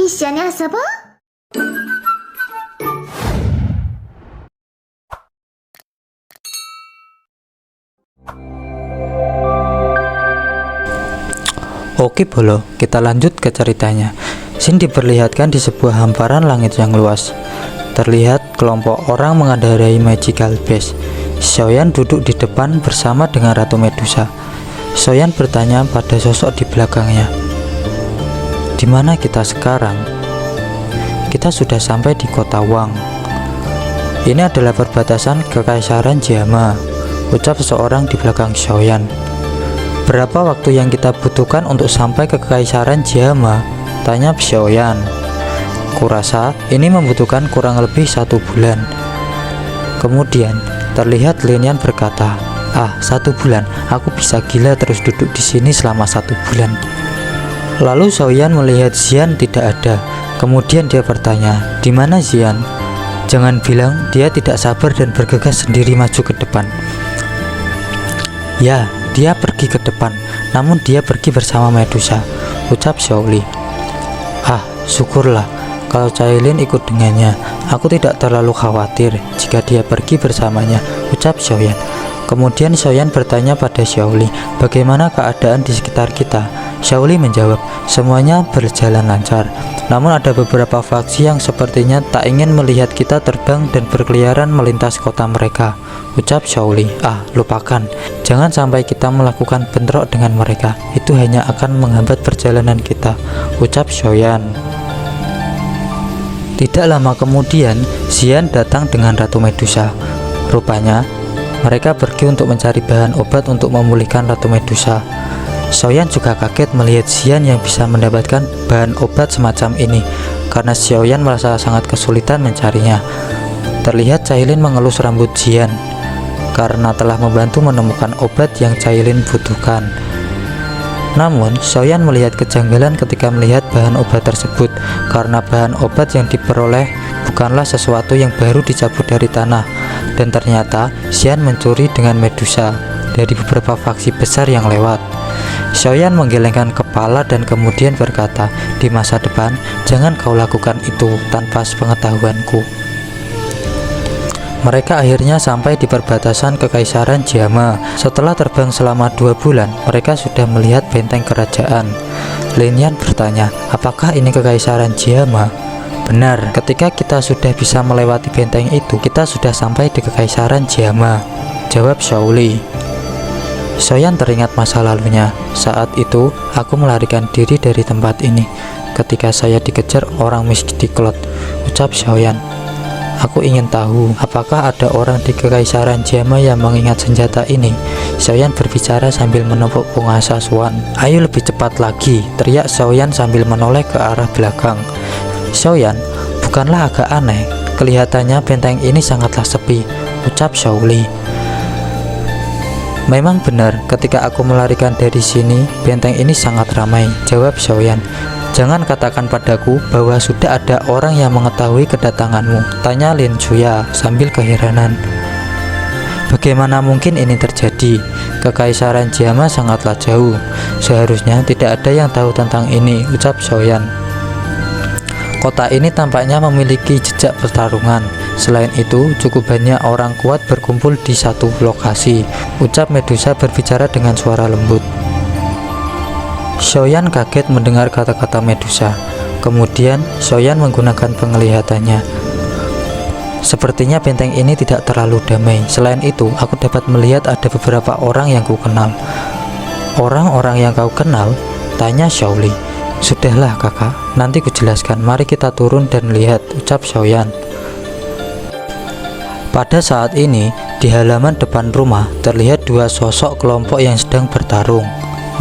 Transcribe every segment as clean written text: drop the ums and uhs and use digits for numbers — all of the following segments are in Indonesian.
一緒に遊ぼう。 Oke Bolo, kita lanjut ke ceritanya. Scene diperlihatkan di sebuah hamparan langit yang luas. Terlihat kelompok orang mengendarai magical base. Xiaoyan duduk di depan bersama dengan Ratu Medusa. Xiaoyan bertanya pada sosok di belakangnya, "Di mana kita sekarang?" "Kita sudah sampai di kota Wang. Ini adalah perbatasan Kekaisaran Jiama," ucap seseorang di belakang Xiaoyan. "Berapa waktu yang kita butuhkan untuk sampai ke Kekaisaran Jiama?" tanya Xiaoyan. "Kurasa ini membutuhkan kurang lebih 1 bulan. Kemudian terlihat Lin Yan berkata, "Ah, 1 bulan, aku bisa gila terus duduk di sini selama 1 bulan." Lalu Xiaoyan melihat Xian tidak ada. Kemudian dia bertanya, "Di mana Xian?" Jangan bilang dia tidak sabar dan bergegas sendiri maju ke depan. "Ya, dia pergi ke depan, namun dia pergi bersama Medusa," ucap Xiaoli. "Ah, syukurlah kalau Cailin ikut dengannya. Aku tidak terlalu khawatir jika dia pergi bersamanya," ucap Xiaoyan. Kemudian Xiaoyan bertanya pada Xiaoli, "Bagaimana keadaan di sekitar kita?" Xiaoli menjawab, "Semuanya berjalan lancar. Namun ada beberapa faksi yang sepertinya tak ingin melihat kita terbang dan berkeliaran melintas kota mereka," ucap Xiaoli. "Ah, lupakan. Jangan sampai kita melakukan bentrok dengan mereka. Itu hanya akan menghambat perjalanan kita," ucap Xiaoyan. Tidak lama kemudian, Xian datang dengan Ratu Medusa. Rupanya, mereka pergi untuk mencari bahan obat untuk memulihkan Ratu Medusa. Xiaoyan juga kaget melihat Xian yang bisa mendapatkan bahan obat semacam ini, karena Xiaoyan merasa sangat kesulitan mencarinya. Terlihat Cailin mengelus rambut Xian karena telah membantu menemukan obat yang Cailin butuhkan. Namun, Xiaoyan melihat kejanggalan ketika melihat bahan obat tersebut, karena bahan obat yang diperoleh bukanlah sesuatu yang baru dicabut dari tanah, dan ternyata Xian mencuri dengan Medusa dari beberapa faksi besar yang lewat. Xiaoyan menggelengkan kepala dan kemudian berkata, "Di masa depan, jangan kau lakukan itu tanpa sepengetahuanku." Mereka akhirnya sampai di perbatasan Kekaisaran Jiama. Setelah terbang selama 2 bulan, mereka sudah melihat benteng kerajaan. Lin Yan bertanya, "Apakah ini Kekaisaran Jiama?" "Benar, ketika kita sudah bisa melewati benteng itu, kita sudah sampai di Kekaisaran Jiama," jawab Xiaoli. Xiaoyan teringat masa lalunya. "Saat itu, aku melarikan diri dari tempat ini ketika saya dikejar orang Mistiklot," ucap Xiaoyan. "Aku ingin tahu, apakah ada orang di Kekaisaran Jiama yang mengingat senjata ini?" Xiaoyan berbicara sambil menepuk penguasa Swan. "Ayo lebih cepat lagi," teriak Xiaoyan sambil menoleh ke arah belakang. "Xiaoyan, bukanlah agak aneh? Kelihatannya benteng ini sangatlah sepi," ucap Xiaoli. "Memang benar, ketika aku melarikan dari sini, benteng ini sangat ramai," jawab Xiaoyan. "Jangan katakan padaku bahwa sudah ada orang yang mengetahui kedatanganmu," tanya Lin Xuya sambil keheranan. "Bagaimana mungkin ini terjadi? Kekaisaran Jiama sangatlah jauh. Seharusnya tidak ada yang tahu tentang ini," ucap Xiaoyan. "Kota ini tampaknya memiliki jejak pertarungan. Selain itu, cukup banyak orang kuat berkumpul di satu lokasi," ucap Medusa berbicara dengan suara lembut. Xiaoyan kaget mendengar kata-kata Medusa. Kemudian Xiaoyan menggunakan penglihatannya. "Sepertinya benteng ini tidak terlalu damai. Selain itu, aku dapat melihat ada beberapa orang yang ku kenal." "Orang-orang yang kau kenal?" tanya Xiaoli. "Sudahlah kakak, nanti kujelaskan. Mari kita turun dan lihat," ucap Xiaoyan. Pada saat ini, di halaman depan rumah terlihat 2 sosok kelompok yang sedang bertarung.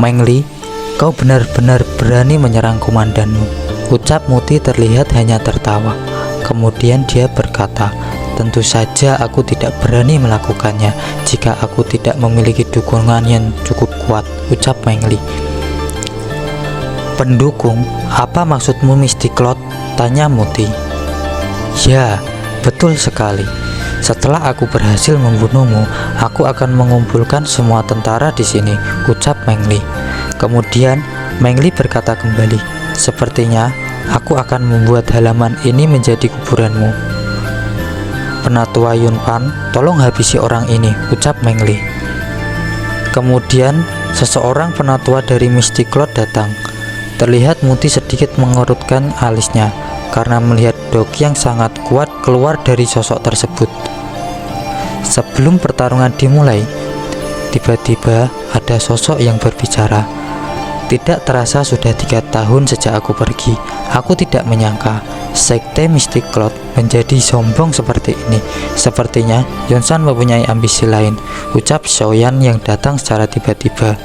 "Meng Li, kau benar-benar berani menyerang komandanmu," ucap Muti terlihat hanya tertawa. Kemudian dia berkata, "Tentu saja aku tidak berani melakukannya jika aku tidak memiliki dukungan yang cukup kuat," ucap Meng Li. "Pendukung? Apa maksudmu Mistiklot?" tanya Muti. "Ya, betul sekali. Setelah aku berhasil membunuhmu, aku akan mengumpulkan semua tentara di sini," ucap Meng Li. Kemudian Meng Li berkata kembali, "Sepertinya Aku akan membuat halaman ini menjadi kuburanmu. Penatua Yunpan, tolong habisi orang ini, ucap Meng Li. Kemudian seseorang penatua dari Mystic Cloud datang. Terlihat Muti sedikit mengerutkan alisnya karena melihat Doki yang sangat kuat keluar dari sosok tersebut. Sebelum pertarungan dimulai, tiba-tiba ada sosok yang berbicara. Tidak terasa sudah 3 tahun sejak aku pergi. Aku tidak menyangka sekte Mystic Cloud menjadi sombong seperti ini. Sepertinya Yunsan mempunyai ambisi lain, ucap Xiaoyan yang datang secara tiba-tiba.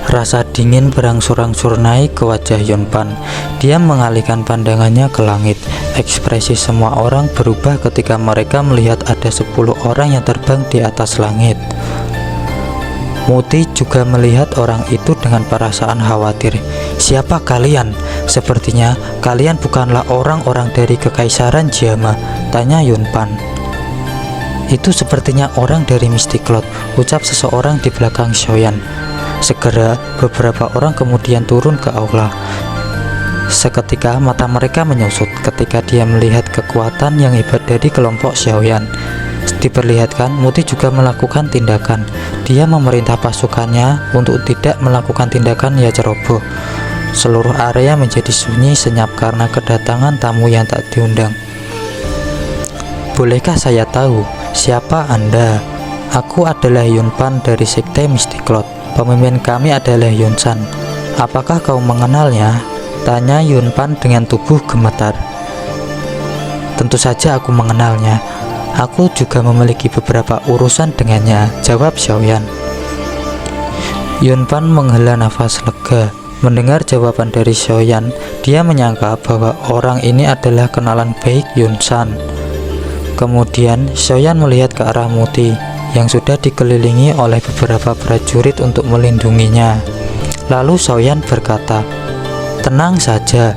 Rasa dingin berangsur-angsur naik ke wajah Yunpan. Dia mengalihkan pandangannya ke langit. Ekspresi semua orang berubah ketika mereka melihat ada 10 orang yang terbang di atas langit. Muti juga melihat orang itu dengan perasaan khawatir. Siapa kalian? Sepertinya kalian bukanlah orang-orang dari Kekaisaran Jiama, tanya Yunpan. Itu sepertinya orang dari Mystic Cloud, ucap seseorang di belakang Xiaoyan. Segera beberapa orang kemudian turun ke aula. Seketika mata mereka menyusut ketika dia melihat kekuatan yang hebat dari kelompok Xiaoyan. Diperlihatkan Muti juga melakukan tindakan. Dia memerintah pasukannya untuk tidak melakukan tindakan ya ceroboh. Seluruh area menjadi sunyi senyap karena kedatangan tamu yang tak diundang. Bolehkah saya tahu siapa Anda? Aku adalah Yunpan dari sekte Mystic Cloud. Pemimpin kami adalah Yunsan. Apakah kau mengenalnya? Tanya Yunpan dengan tubuh gemetar. Tentu saja aku mengenalnya. Aku juga memiliki beberapa urusan dengannya, jawab Xiaoyan. Yunpan menghela nafas lega. Mendengar jawaban dari Xiaoyan, dia menyangka bahwa orang ini adalah kenalan baik Yunsan. Kemudian Xiaoyan melihat ke arah Muti yang sudah dikelilingi oleh beberapa prajurit untuk melindunginya. Lalu Xiaoyan berkata, "Tenang saja.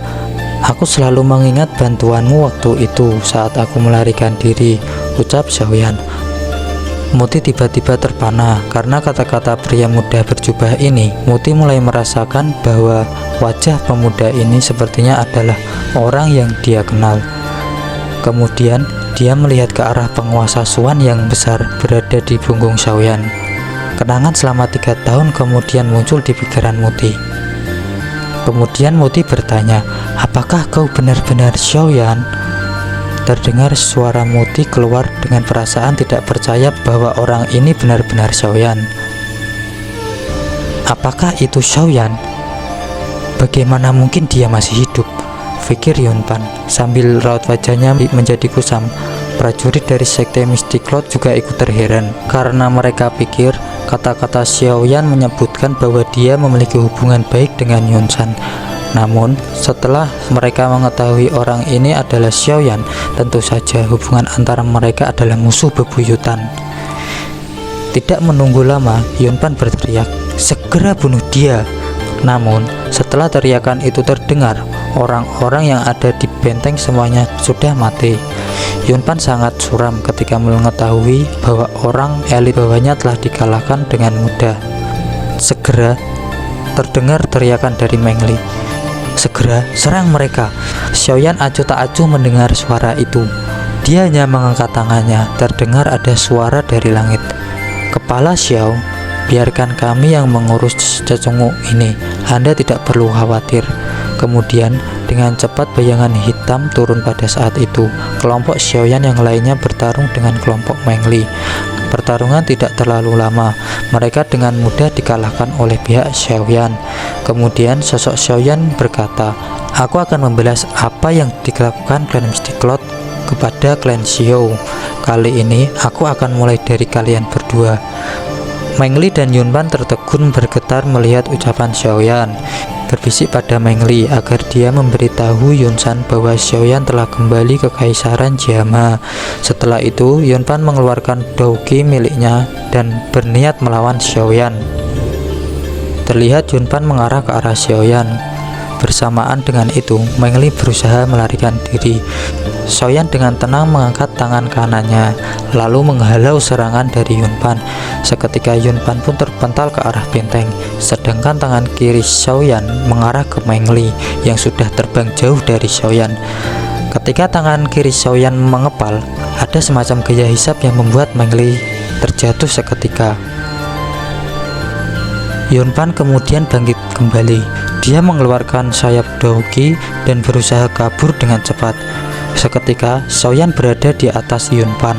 Aku selalu mengingat bantuanmu waktu itu saat aku melarikan diri," ucap Xiaoyan. Muti tiba-tiba terpana karena kata-kata pria muda berjubah ini. Muti mulai merasakan bahwa wajah pemuda ini sepertinya adalah orang yang dia kenal. Kemudian dia melihat ke arah penguasa Suan yang besar berada di punggung Xiaoyan. Kenangan selama 3 tahun kemudian muncul di pikiran Muti. Kemudian Muti bertanya, "Apakah kau benar-benar Xiaoyan?" Terdengar suara Muti keluar dengan perasaan tidak percaya bahwa orang ini benar-benar Xiaoyan. Apakah itu Xiaoyan? Bagaimana mungkin dia masih hidup? Pikir Yunpan sambil raut wajahnya menjadi kusam. Prajurit dari sekte Mystic Cloud juga ikut terheran karena mereka pikir kata-kata Xiaoyan menyebutkan bahwa dia memiliki hubungan baik dengan Yunsan. Namun setelah mereka mengetahui orang ini adalah Xiaoyan, tentu saja hubungan antara mereka adalah musuh bebuyutan. Tidak menunggu lama, Yunpan berteriak, "Segera bunuh dia!" Namun setelah teriakan itu terdengar, orang-orang yang ada di benteng semuanya sudah mati. Yunpan sangat suram ketika mengetahui bahwa orang elit bawahnya telah dikalahkan dengan mudah. Segera terdengar teriakan dari Meng Li, "Segera serang mereka!" Xiaoyan acuh tak acuh mendengar suara itu. Dia hanya mengangkat tangannya. Terdengar ada suara dari langit. "Kepala Xiao, biarkan kami yang mengurus cecunguk ini. Anda tidak perlu khawatir." Kemudian dengan cepat bayangan hitam turun pada saat itu. Kelompok Xiaoyan yang lainnya bertarung dengan kelompok Meng Li. Pertarungan tidak terlalu lama. Mereka dengan mudah dikalahkan oleh pihak Xiaoyan. Kemudian sosok Xiaoyan berkata, "Aku akan membalas apa yang dilakukan klan Mystic Cloud kepada klan Xiao. Kali ini aku akan mulai dari kalian berdua." Meng Li dan Yunpan tertegun bergetar melihat ucapan Xiaoyan. Berbisik pada Meng Li agar dia memberitahu Yunsan bahwa Xiaoyan telah kembali ke Kekaisaran Jiama. Setelah itu Yunpan mengeluarkan Douki miliknya dan berniat melawan Xiaoyan. Terlihat Yunpan mengarah ke arah Xiaoyan. Bersamaan dengan itu, Mengli berusaha melarikan diri. Xiaoyan dengan tenang mengangkat tangan kanannya, lalu menghalau serangan dari Yunpan. Seketika Yunpan pun terpental ke arah benteng, sedangkan tangan kiri Xiaoyan mengarah ke Mengli yang sudah terbang jauh dari Xiaoyan. Ketika tangan kiri Xiaoyan mengepal, ada semacam gaya hisap yang membuat Mengli terjatuh seketika. Yunpan kemudian bangkit kembali. Dia mengeluarkan sayap Douqi dan berusaha kabur dengan cepat. Seketika Xiaoyan berada di atas Yunpan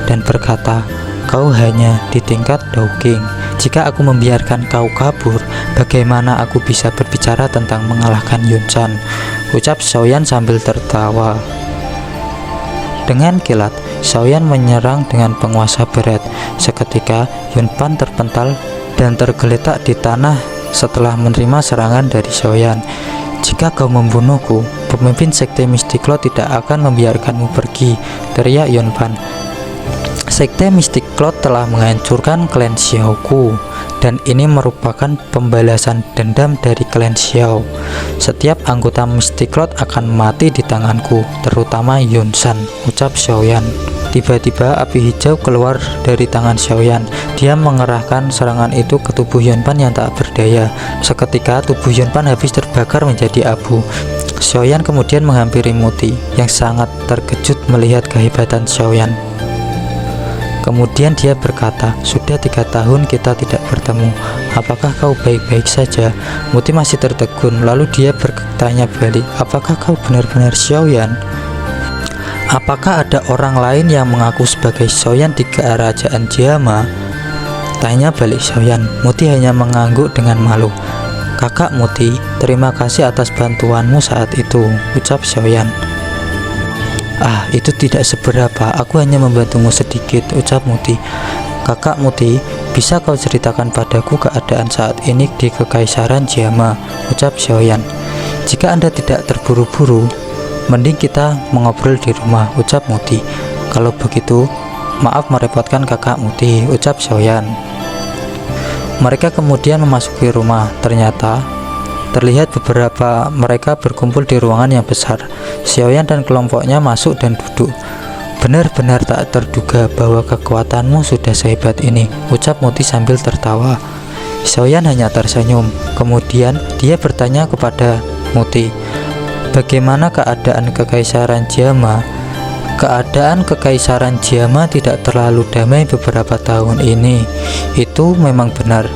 dan berkata, "Kau hanya di tingkat Douqing. Jika aku membiarkan kau kabur, bagaimana aku bisa berbicara tentang mengalahkan Yunshan?" ucap Xiaoyan sambil tertawa. Dengan kilat, Xiaoyan menyerang dengan penguasa berat. Seketika Yunpan terpental dan tergeletak di tanah setelah menerima serangan dari Xiaoyan. "Jika kau membunuhku, pemimpin sekte Mystic Cloud tidak akan membiarkanmu pergi," teriak Yunpan. "Sekte Mystic Cloud telah menghancurkan klan Xiaoku, dan ini merupakan pembalasan dendam dari klan Xiao. Setiap anggota Mystic Cloud akan mati di tanganku, terutama Yunshan," ucap Xiaoyan. Tiba-tiba api hijau keluar dari tangan Xiaoyan. Dia mengerahkan serangan itu ke tubuh Yunpan yang tak berdaya. Seketika tubuh Yunpan habis terbakar menjadi abu. Xiaoyan kemudian menghampiri Muti yang sangat terkejut melihat kehebatan Xiaoyan. Kemudian dia berkata, "Sudah 3 tahun kita tidak bertemu. Apakah kau baik-baik saja?" Muti masih tertegun. Lalu dia bertanya balik, "Apakah kau benar-benar Xiaoyan? Apakah ada orang lain yang mengaku sebagai Xiaoyan di kerajaan Jiama?" Tanya balik Xiaoyan. Muti hanya mengangguk dengan malu. "Kakak Muti, terima kasih atas bantuanmu saat itu," ucap Xiaoyan. "Ah, itu tidak seberapa, aku hanya membantumu sedikit," ucap Muti. "Kakak Muti, bisa kau ceritakan padaku keadaan saat ini di Kekaisaran Jiama?" ucap Xiaoyan. "Jika Anda tidak terburu-buru, mending kita mengobrol di rumah," ucap Muti. "Kalau begitu, maaf merepotkan kakak Muti," ucap Xiaoyan. Mereka kemudian memasuki rumah. Ternyata terlihat beberapa mereka berkumpul di ruangan yang besar. Xiaoyan dan kelompoknya masuk dan duduk. "Benar-benar tak terduga bahwa kekuatanmu sudah sehebat ini," ucap Muti sambil tertawa. Xiaoyan hanya tersenyum. Kemudian dia bertanya kepada Muti, "Bagaimana keadaan Kekaisaran Jiama?" "Keadaan Kekaisaran Jiama tidak terlalu damai beberapa tahun ini." "Itu memang benar.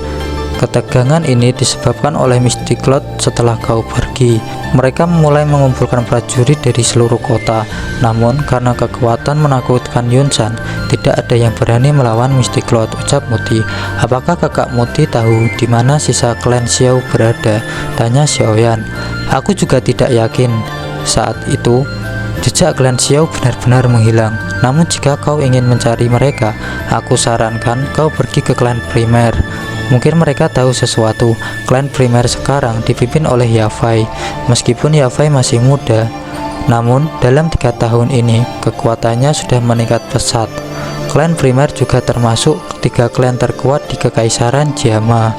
Ketegangan ini disebabkan oleh Mystic Cloud setelah kau pergi. Mereka mulai mengumpulkan prajurit dari seluruh kota. Namun karena kekuatan menakutkan Yunshan, tidak ada yang berani melawan Mystic Cloud," ucap Muti. "Apakah kakak Muti tahu di mana sisa klan Xiao berada?" tanya Xiaoyan. "Aku juga tidak yakin. Saat itu jejak klan Xiao benar-benar menghilang. Namun jika kau ingin mencari mereka, aku sarankan kau pergi ke klan primer. Mungkin mereka tahu sesuatu." Klan primer sekarang dipimpin oleh Yafei. Meskipun Yafei masih muda, namun dalam 3 tahun ini kekuatannya sudah meningkat pesat. Klan primer juga termasuk 3 klan terkuat di Kekaisaran Jiama,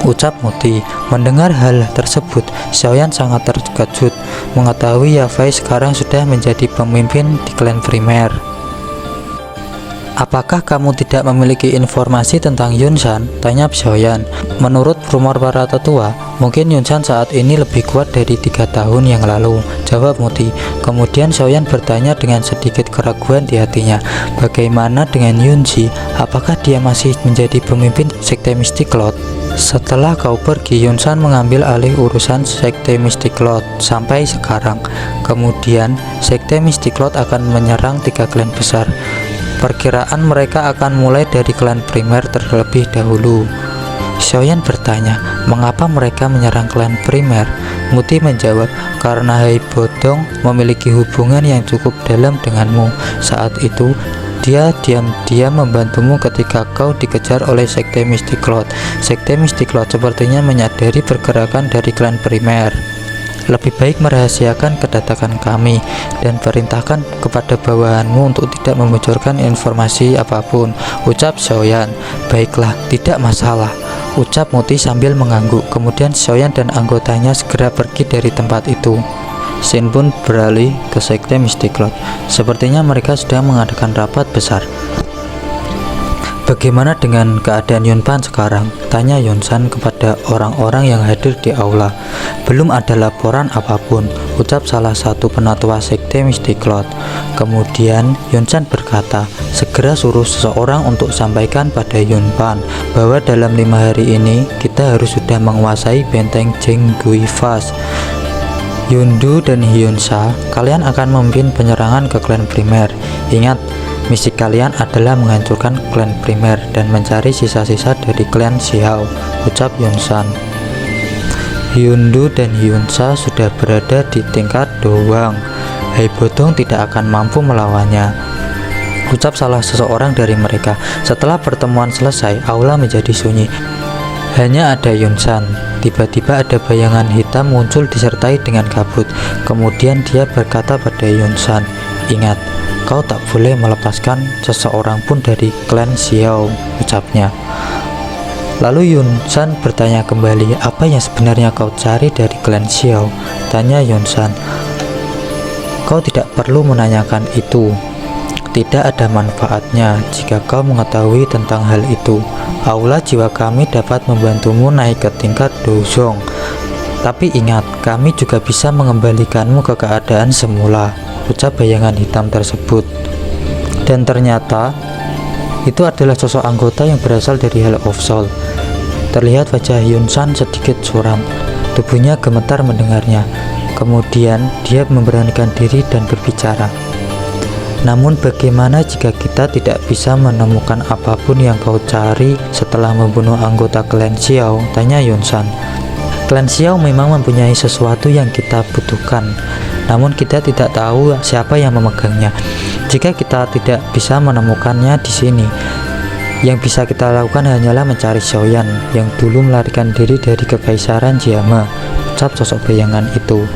ucap Muti. Mendengar hal tersebut, Xiaoyan sangat terkejut mengetahui Yafei sekarang sudah menjadi pemimpin di klan primer. "Apakah kamu tidak memiliki informasi tentang Yunshan?" tanya Xiaoyan. "Menurut rumor para tetua, mungkin Yunshan saat ini lebih kuat dari 3 tahun yang lalu," jawab Muti. Kemudian Xiaoyan bertanya dengan sedikit keraguan di hatinya, "Bagaimana dengan Yunji? Apakah dia masih menjadi pemimpin sekte Mystic Cloud?" "Setelah kau pergi, Yunshan mengambil alih urusan sekte Mystic Cloud sampai sekarang. Kemudian sekte Mystic Cloud akan menyerang 3 klan besar. Perkiraan mereka akan mulai dari klan primer terlebih dahulu." Xiaoyan bertanya, "Mengapa mereka menyerang klan primer?" Muti menjawab, "Karena Hai Bodong memiliki hubungan yang cukup dalam denganmu. Saat itu dia diam-diam membantumu ketika kau dikejar oleh sekte Mystic Cloud. Sekte Mystic Cloud sepertinya menyadari pergerakan dari klan primer. Lebih baik merahasiakan kedatangan kami dan perintahkan kepada bawahanmu untuk tidak membocorkan informasi apapun," ucap Xiaoyan. "Baiklah, tidak masalah," ucap Muti sambil mengangguk. Kemudian Xiaoyan dan anggotanya segera pergi dari tempat itu. Shin pun beralih ke sekte Mystic Cloud. Sepertinya mereka sedang mengadakan rapat besar. Bagaimana dengan keadaan Yunpan sekarang? Tanya Yunsan kepada orang-orang yang hadir di aula. Belum ada laporan apapun, ucap salah satu penatua sekte Mystic Cloud. Kemudian Yunsan berkata, segera suruh seseorang untuk sampaikan pada Yunpan bahwa dalam 5 hari ini kita harus sudah menguasai benteng Jenggui Fast. Yundu dan Hyunsha, kalian akan memimpin penyerangan ke klan primer. Ingat, misi kalian adalah menghancurkan klan primer dan mencari sisa-sisa dari klan Xiao, ucap Yunsan. Hyundu dan Hyunsha sudah berada di tingkat doang. Hai Bodong tidak akan mampu melawannya, ucap salah seseorang dari mereka. Setelah pertemuan selesai, aula menjadi sunyi. Hanya ada Yunsan. Tiba-tiba ada bayangan hitam muncul disertai dengan kabut. Kemudian dia berkata pada Yunsan, ingat, kau tak boleh melepaskan seseorang pun dari klan Xiao, ucapnya. Lalu Yunsan bertanya kembali, apa yang sebenarnya kau cari dari klan Xiao? Tanya Yunsan. Kau tidak perlu menanyakan itu. Tidak ada manfaatnya jika kau mengetahui tentang hal itu. Aula jiwa kami dapat membantumu naik ke tingkat dozong. Tapi ingat, kami juga bisa mengembalikanmu ke keadaan semula, ucap bayangan hitam tersebut. Dan ternyata itu adalah sosok anggota yang berasal dari Hell of Soul. Terlihat wajah Yunsan sedikit suram. Tubuhnya gemetar mendengarnya. Kemudian dia memberanikan diri dan berbicara. Namun bagaimana jika kita tidak bisa menemukan apapun yang kau cari setelah membunuh anggota klan Xiao? Tanya Yunsan. Klan Xiao memang mempunyai sesuatu yang kita butuhkan, namun kita tidak tahu siapa yang memegangnya. Jika kita tidak bisa menemukannya di sini, yang bisa kita lakukan hanyalah mencari Xiaoyan yang dulu melarikan diri dari kekaisaran Jiama, ucap sosok bayangan itu.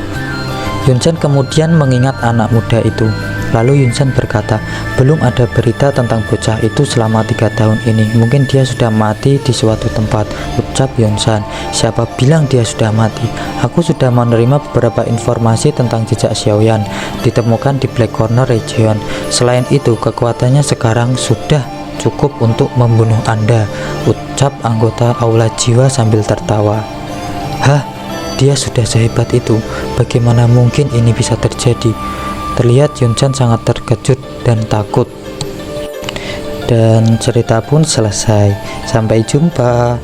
Yunsan kemudian mengingat anak muda itu. Lalu Yunsan berkata, belum ada berita tentang bocah itu selama 3 tahun ini. Mungkin dia sudah mati di suatu tempat, ucap Yunsan. Siapa bilang dia sudah mati? Aku sudah menerima beberapa informasi tentang jejak Xiaoyan ditemukan di Black Corner Region. Selain itu, kekuatannya sekarang sudah cukup untuk membunuh Anda, ucap anggota aula jiwa sambil tertawa. Hah? Dia sudah sehebat itu? Bagaimana mungkin ini bisa terjadi? Terlihat Yunsan sangat terkejut dan takut. Dan cerita pun selesai. Sampai jumpa.